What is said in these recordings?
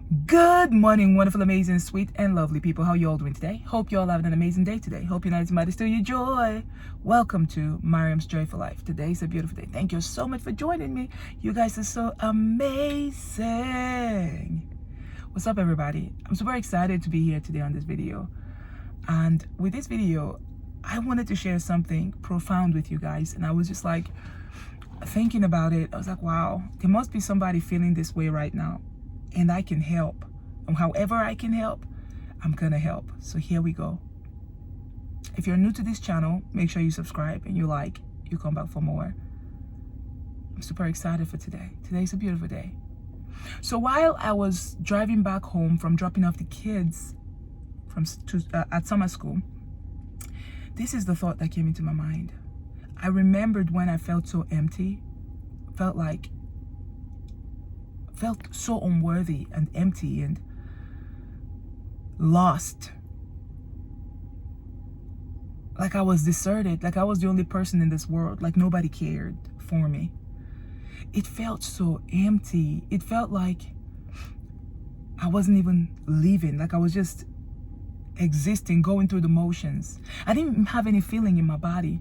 Good morning, wonderful, amazing, sweet, and lovely people. How you all doing today? Hope you all having an amazing day today. Hope your night might still your joy. Welcome to Maryamsjoyfullife. Today's a beautiful day. Thank you so much for joining me. You guys are so amazing. What's up, everybody? I'm super excited to be here today on this video. And with this video, I wanted to share something profound with you guys. And I was just like thinking about it. I was like, wow, there must be somebody feeling this way right now. And I can help. And however I can help, I'm gonna help. So here we go. If you're new to this channel, make sure you subscribe and you come back for more. I'm super excited for today. Today's a beautiful day. So while I was driving back home from dropping off the kids at summer school, this is the thought that came into my mind. I remembered when I felt so empty, felt so unworthy and empty and lost. Like I was deserted, like I was the only person in this world, like nobody cared for me. It felt so empty. It felt like I wasn't even living, like I was just existing, going through the motions. I didn't have any feeling in my body.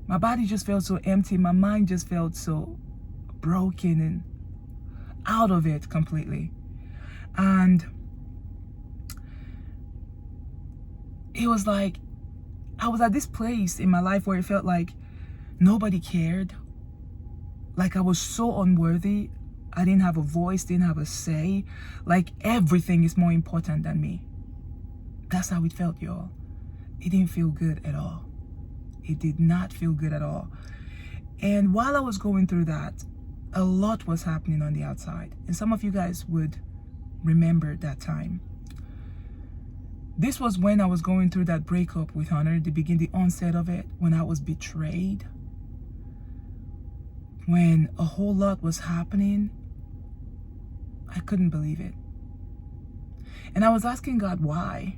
My body just felt so empty. My mind just felt so broken and out of it completely. And it was like I was at this place in my life where it felt like nobody cared, like I was so unworthy. I didn't have a voice, didn't have a say, like everything is more important than me. That's how it felt, y'all. It didn't feel good at all. It did not feel good at all. And while I was going through that, a lot was happening on the outside. And some of you guys would remember that time. This was when I was going through that breakup with Hunter, the onset of it, when I was betrayed, when a whole lot was happening. I couldn't believe it. And I was asking God why.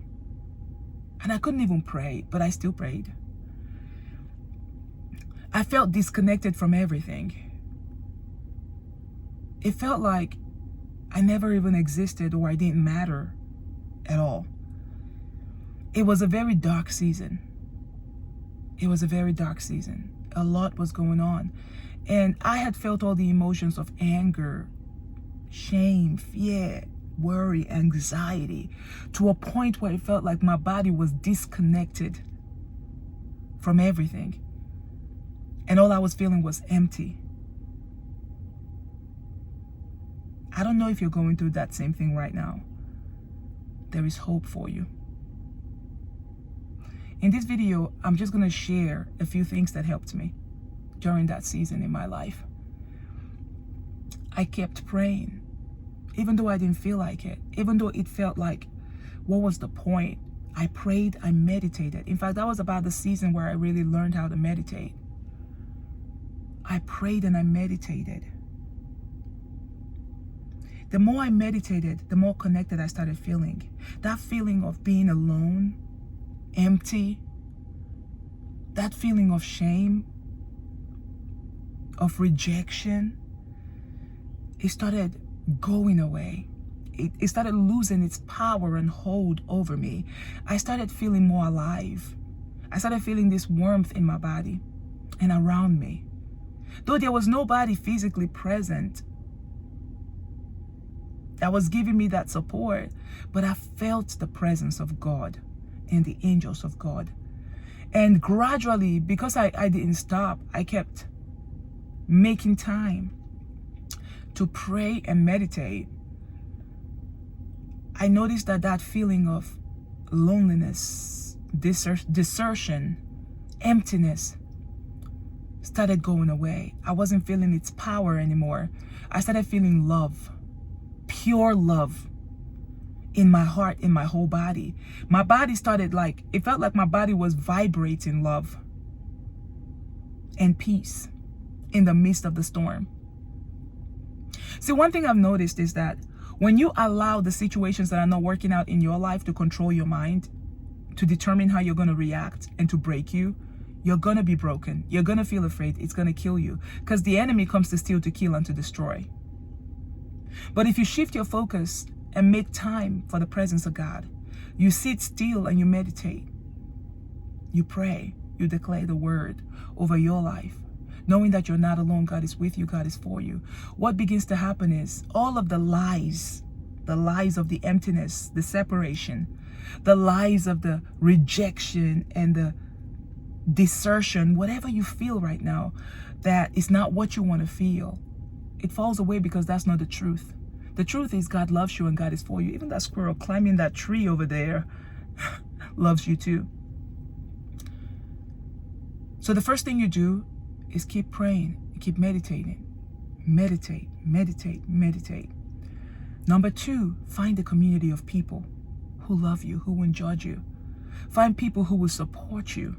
And I couldn't even pray, but I still prayed. I felt disconnected from everything. It felt like I never even existed or I didn't matter at all. It was a very dark season. It was a very dark season. A lot was going on. And I had felt all the emotions of anger, shame, fear, worry, anxiety, to a point where it felt like my body was disconnected from everything. And all I was feeling was empty. I don't know if you're going through that same thing right now. There is hope for you. In this video, I'm just going to share a few things that helped me during that season in my life. I kept praying, even though I didn't feel like it, even though it felt like, what was the point? I prayed, I meditated. In fact, that was about the season where I really learned how to meditate. I prayed and I meditated. The more I meditated, the more connected I started feeling. That feeling of being alone, empty, that feeling of shame, of rejection, it started going away. It started losing its power and hold over me. I started feeling more alive. I started feeling this warmth in my body and around me. Though there was nobody physically present that was giving me that support, but I felt the presence of God and the angels of God. And gradually, because I didn't stop, I kept making time to pray and meditate. I noticed that feeling of loneliness, desertion, emptiness started going away. I wasn't feeling its power anymore. I started feeling love. Pure love in my heart, in my whole body. My body started it felt like my body was vibrating love and peace in the midst of the storm. See, one thing I've noticed is that when you allow the situations that are not working out in your life to control your mind, to determine how you're going to react and to break you, you're going to be broken. You're going to feel afraid. It's going to kill you because the enemy comes to steal, to kill, and to destroy. But if you shift your focus and make time for the presence of God. You sit still and you meditate. You pray. You declare the word over your life, knowing that you're not alone. God is with you. God is for you. What begins to happen is all of the lies of the emptiness, the separation, the lies of the rejection and the desertion, whatever you feel right now, that is not what you want to feel. It falls away because that's not the truth. The truth is God loves you and God is for you. Even that squirrel climbing that tree over there loves you too. So the first thing you do is keep praying, keep meditating. Meditate, meditate, meditate. Number 2, find a community of people who love you, who won't judge you. Find people who will support you,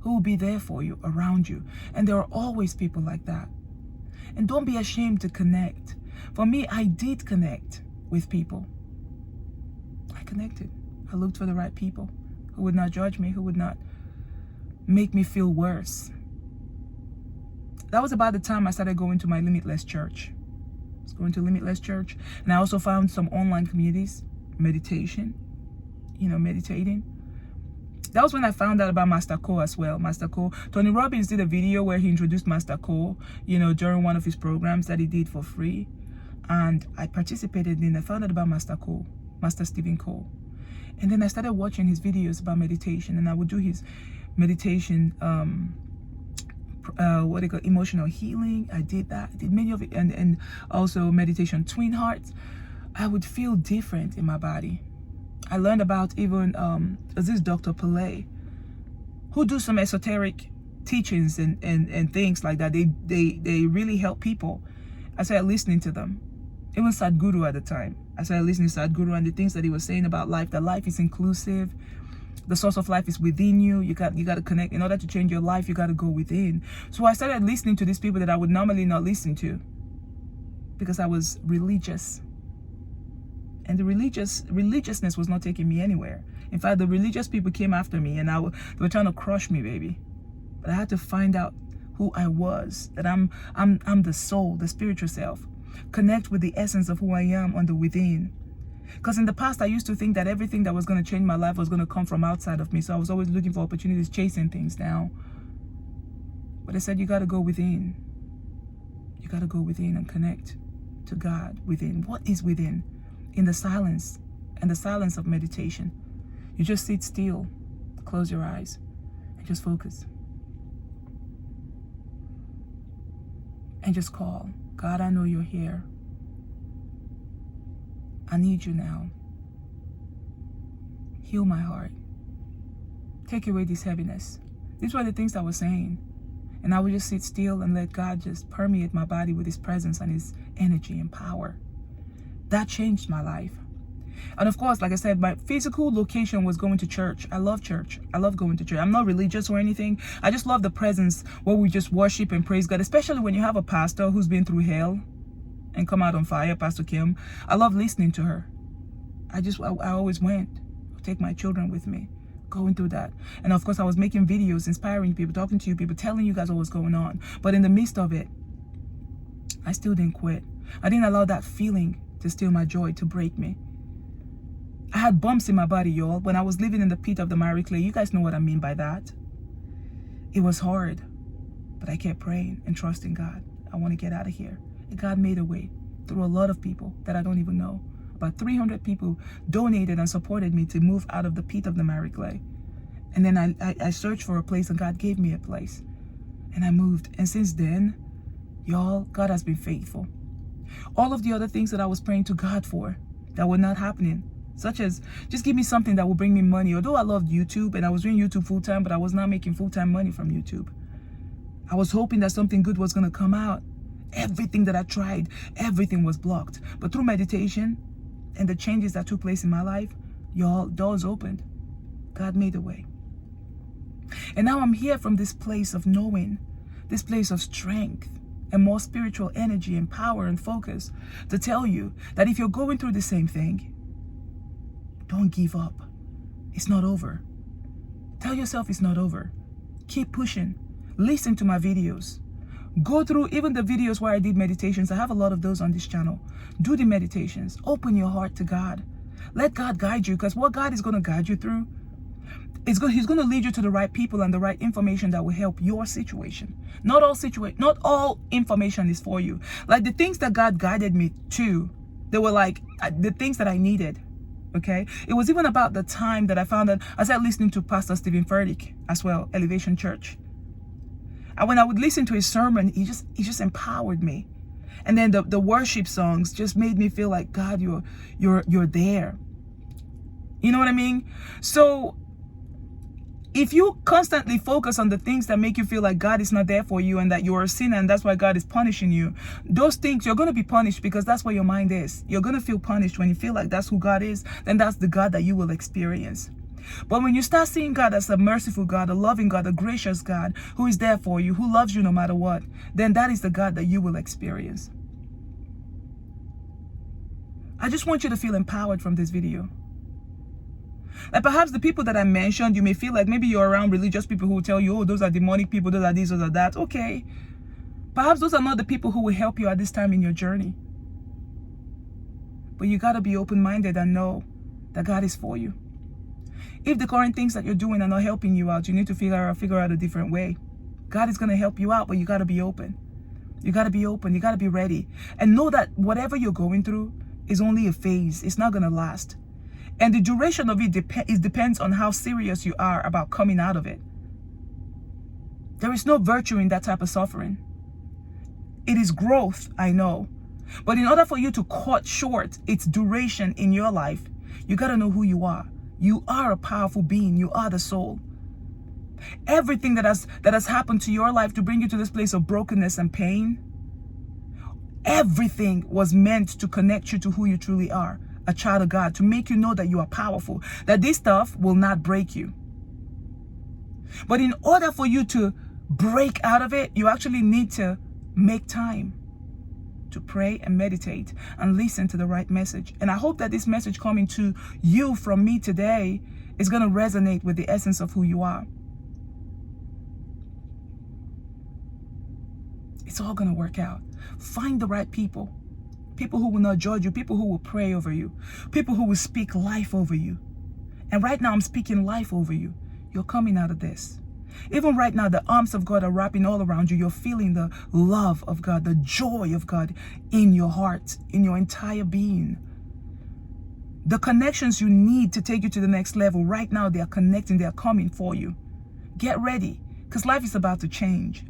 who will be there for you, around you. And there are always people like that. And don't be ashamed to connect. For me, I did connect with people. I connected. I looked for the right people who would not judge me, who would not make me feel worse. That was about the time I started going to my Limitless church. I was going to Limitless church. And I also found some online communities, meditation, meditating. That was when I found out about Master Cole as well. Master Cole. Tony Robbins did a video where he introduced Master Cole, during one of his programs that he did for free. And I participated in. I found out about Master Cole, Master Stephen Cole. And then I started watching his videos about meditation. And I would do his meditation, emotional healing. I did that. I did many of it. And also meditation, twin hearts. I would feel different in my body. I learned about even this Dr. Pillay, who do some esoteric teachings and things like that. They really help people. I started listening to them. Even Sadhguru at the time. I started listening to Sadhguru and the things that he was saying about life. That life is inclusive. The source of life is within you. You got to connect. In order to change your life, you got to go within. So I started listening to these people that I would normally not listen to because I was religious. And the religiousness was not taking me anywhere. In fact, the religious people came after me and they were trying to crush me, baby. But I had to find out who I was, that I'm the soul, the spiritual self. Connect with the essence of who I am on the within. Because in the past, I used to think that everything that was going to change my life was going to come from outside of me. So I was always looking for opportunities, chasing things down. But I said, you got to go within. You got to go within and connect to God within. What is within? In the silence, and the silence of meditation. You just sit still, close your eyes, and just focus. And just call, God, I know you're here. I need you now. Heal my heart. Take away this heaviness. These were the things I was saying. And I would just sit still and let God just permeate my body with his presence and his energy and power. That changed my life. And of course, like I said, my physical location was going to church. I love church. I love going to church. I'm not religious or anything. I just love the presence where we just worship and praise God, especially when you have a pastor who's been through hell and come out on fire, Pastor Kim. I love listening to her. I always went. I'd take my children with me, going through that. And of course, I was making videos, inspiring people, talking to you people, telling you guys what was going on. But in the midst of it, I still didn't quit. I didn't allow that feeling to steal my joy, to break me. I had bumps in my body, y'all, when I was living in the pit of the miry clay. You guys know what I mean by that. It was hard, but I kept praying and trusting God. I want to get out of here. And God made a way through a lot of people that I don't even know. About 300 people donated and supported me to move out of the pit of the miry clay. And then I searched for a place, and God gave me a place. And I moved. And since then, y'all, God has been faithful. All of the other things that I was praying to God for that were not happening, such as just give me something that will bring me money. Although I loved YouTube and I was doing YouTube full time, but I was not making full-time money from YouTube. I was hoping that something good was going to come out. Everything that I tried, everything was blocked. But through meditation and the changes that took place in my life, y'all, doors opened. God made a way. And now I'm here from this place of knowing, this place of strength, and more spiritual energy and power and focus to tell you that if you're going through the same thing, don't give up. It's not over. Tell yourself it's not over. Keep pushing. Listen to my videos. Go through even the videos where I did meditations. I have a lot of those on this channel. Do the meditations. Open your heart to God. Let God guide you, because what God is going to guide you through, he's going to lead you to the right people and the right information that will help your situation. Not all information is for you. Like the things that God guided me to, they were like the things that I needed. Okay, it was even about the time that I found that I started listening to Pastor Stephen Furtick as well, Elevation Church. And when I would listen to his sermon, he just empowered me. And then the worship songs just made me feel like, God, you're there. You know what I mean? So if you constantly focus on the things that make you feel like God is not there for you and that you're a sinner and that's why God is punishing you, those things, you're going to be punished, because that's where your mind is. You're going to feel punished when you feel like that's who God is. Then that's the God that you will experience. But when you start seeing God as a merciful God, a loving God, a gracious God who is there for you, who loves you no matter what, then that is the God that you will experience. I just want you to feel empowered from this video. Like perhaps the people that I mentioned, you may feel like maybe you're around religious people who will tell you, oh, those are demonic people, those are this, those are that. Okay. Perhaps those are not the people who will help you at this time in your journey. But you got to be open-minded and know that God is for you. If the current things that you're doing are not helping you out, you need to figure out a different way. God is going to help you out, but you got to be open. You got to be open. You got to be ready. And know that whatever you're going through is only a phase. It's not going to last. And the duration of it depends on how serious you are about coming out of it. There is no virtue in that type of suffering. It is growth, I know. But in order for you to cut short its duration in your life, you got to know who you are. You are a powerful being. You are the soul. Everything that has happened to your life to bring you to this place of brokenness and pain, everything was meant to connect you to who you truly are, a child of God, to make you know that you are powerful, that this stuff will not break you. But in order for you to break out of it, you actually need to make time to pray and meditate and listen to the right message. And I hope that this message coming to you from me today is going to resonate with the essence of who you are. It's all going to work out. Find the right people. People who will not judge you. People who will pray over you. People who will speak life over you. And right now I'm speaking life over you. You're coming out of this. Even right now, the arms of God are wrapping all around you. You're feeling the love of God, the joy of God in your heart, in your entire being. The connections you need to take you to the next level, right now they are connecting, they are coming for you. Get ready, because life is about to change.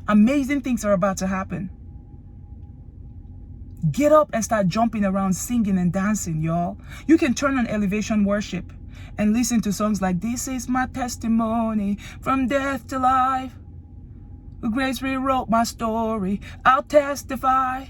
Amazing things are about to happen. Get up and start jumping around, singing and dancing, y'all. You can turn on Elevation Worship and listen to songs like, this is my testimony, from death to life. Grace rewrote my story, I'll testify.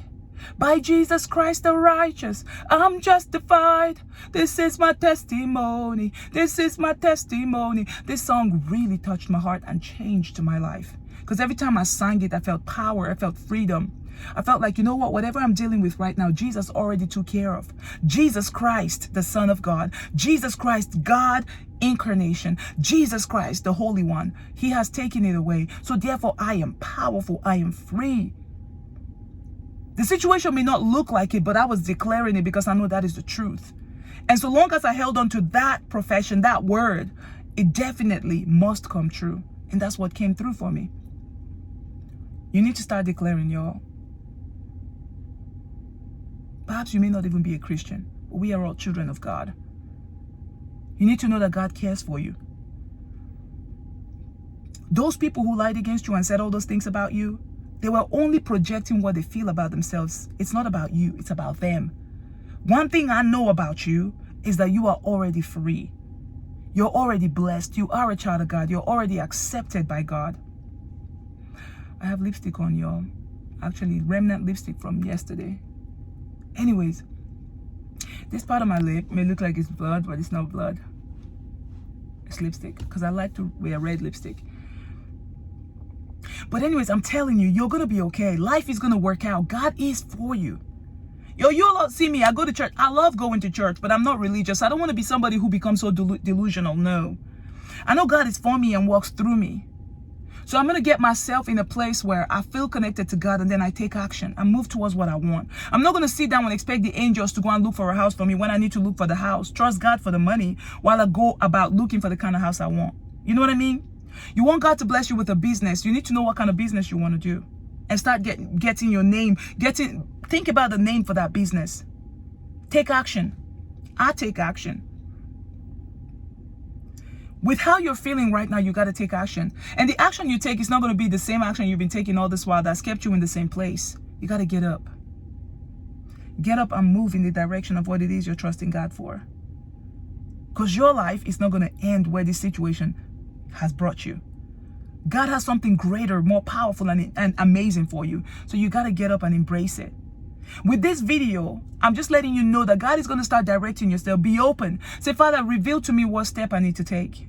By Jesus Christ the righteous, I'm justified. This is my testimony, this is my testimony. This song really touched my heart and changed my life. Because every time I sang it, I felt power, I felt freedom. I felt like, you know what, whatever I'm dealing with right now, Jesus already took care of. Jesus Christ, the Son of God. Jesus Christ, God incarnation. Jesus Christ, the Holy One. He has taken it away. So therefore, I am powerful. I am free. The situation may not look like it, but I was declaring it because I know that is the truth. And so long as I held on to that profession, that word, it definitely must come true. And that's what came through for me. You need to start declaring, y'all. Perhaps you may not even be a Christian, but we are all children of God. You need to know that God cares for you. Those people who lied against you and said all those things about you, they were only projecting what they feel about themselves. It's not about you, it's about them. One thing I know about you is that you are already free. You're already blessed. You are a child of God. You're already accepted by God. I have lipstick on, y'all. Actually, remnant lipstick from yesterday. Anyways, this part of my lip may look like it's blood, but it's not blood. It's lipstick, because I like to wear red lipstick. But anyways, I'm telling you, you're going to be okay. Life is going to work out. God is for you. Yo, you all see me. I go to church. I love going to church, but I'm not religious. I don't want to be somebody who becomes so delusional. No. I know God is for me and walks through me. So I'm going to get myself in a place where I feel connected to God, and then I take action. I move towards what I want. I'm not going to sit down and expect the angels to go and look for a house for me when I need to look for the house. Trust God for the money while I go about looking for the kind of house I want. You know what I mean? You want God to bless you with a business. You need to know what kind of business you want to do and start getting your name. Think about the name for that business. Take action. I take action. With how you're feeling right now, you got to take action. And the action you take is not going to be the same action you've been taking all this while that's kept you in the same place. You got to get up. Get up and move in the direction of what it is you're trusting God for. Because your life is not going to end where this situation has brought you. God has something greater, more powerful and amazing for you. So you got to get up and embrace it. With this video, I'm just letting you know that God is going to start directing yourself. Be open. Say, Father, reveal to me what step I need to take.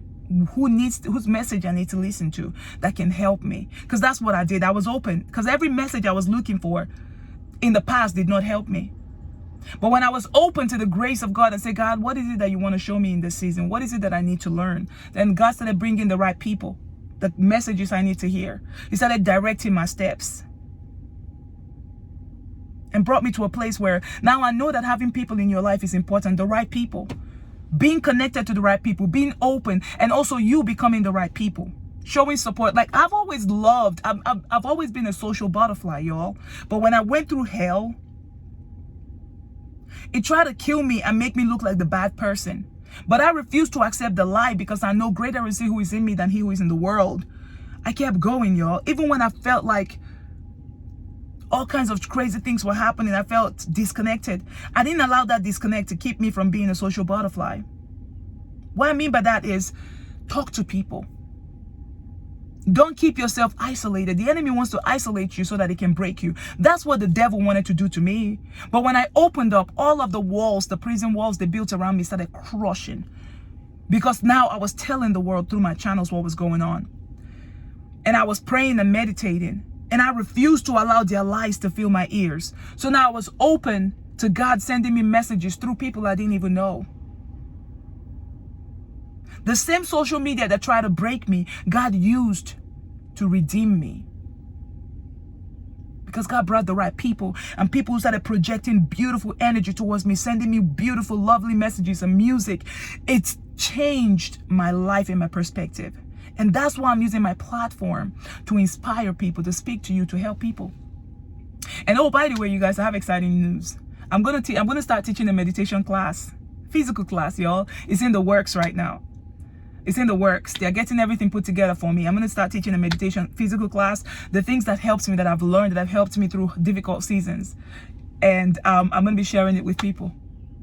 Whose message I need to listen to that can help me. Because that's what I did. I was open. Because every message I was looking for in the past did not help me. But when I was open to the grace of God and say, God, what is it that you want to show me in this season? What is it that I need to learn? Then God started bringing the right people, the messages I need to hear. He started directing my steps. And brought me to a place where now I know that having people in your life is important, the right people. Being connected to the right people, being open, and also you becoming the right people. Showing support. Like I've always loved, I've always been a social butterfly, y'all. But when I went through hell, it tried to kill me and make me look like the bad person. But I refused to accept the lie because I know greater is he who is in me than he who is in the world. I kept going, y'all. Even when I felt like all kinds of crazy things were happening, I felt disconnected. I didn't allow that disconnect to keep me from being a social butterfly. What I mean by that is talk to people. Don't keep yourself isolated. The enemy wants to isolate you so that he can break you. That's what the devil wanted to do to me. But when I opened up, all of the walls, the prison walls they built around me started crushing. Because now I was telling the world through my channels what was going on. And I was praying and meditating. And I refused to allow their lies to fill my ears. So now I was open to God sending me messages through people I didn't even know. The same social media that tried to break me, God used to redeem me. Because God brought the right people, and people who started projecting beautiful energy towards me, sending me beautiful, lovely messages and music. It's changed my life and my perspective. And that's why I'm using my platform to inspire people, to speak to you, to help people. And oh, by the way, you guys, I have exciting news. I'm gonna start teaching a meditation class, physical class, y'all. It's in the works right now. It's in the works. They're getting everything put together for me. I'm going to start teaching a meditation physical class, the things that helps me, that I've learned, that have helped me through difficult seasons. And I'm going to be sharing it with people.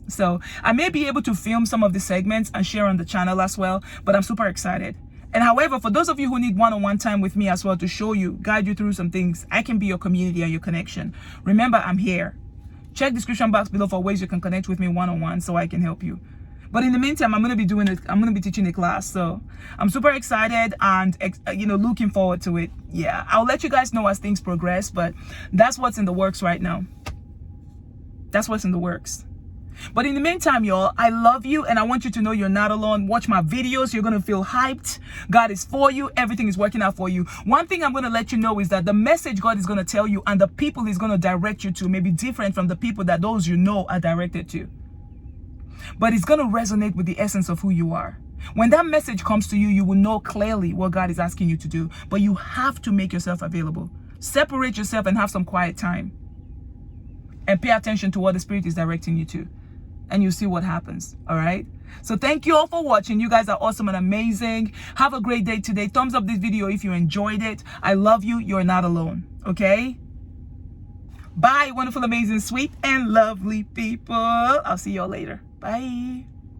So I may be able to film some of the segments and share on the channel as well, but I'm super excited. And however, for those of you who need one-on-one time with me as well to show you, guide you through some things, I can be your community and your connection. Remember, I'm here. Check the description box below for ways you can connect with me one-on-one so I can help you. But in the meantime, I'm going to be teaching a class. So I'm super excited and, looking forward to it. Yeah, I'll let you guys know as things progress, but that's what's in the works right now. That's what's in the works. But in the meantime, y'all, I love you and I want you to know you're not alone. Watch my videos. You're going to feel hyped. God is for you. Everything is working out for you. One thing I'm going to let you know is that the message God is going to tell you and the people He's going to direct you to may be different from the people that those you know are directed to. But it's going to resonate with the essence of who you are. When that message comes to you, you will know clearly what God is asking you to do. But you have to make yourself available. Separate yourself and have some quiet time. And pay attention to what the Spirit is directing you to. And you'll see what happens. All right? So thank you all for watching. You guys are awesome and amazing. Have a great day today. Thumbs up this video if you enjoyed it. I love you. You're not alone. Okay? Bye, wonderful, amazing, sweet, and lovely people. I'll see y'all later. Bye.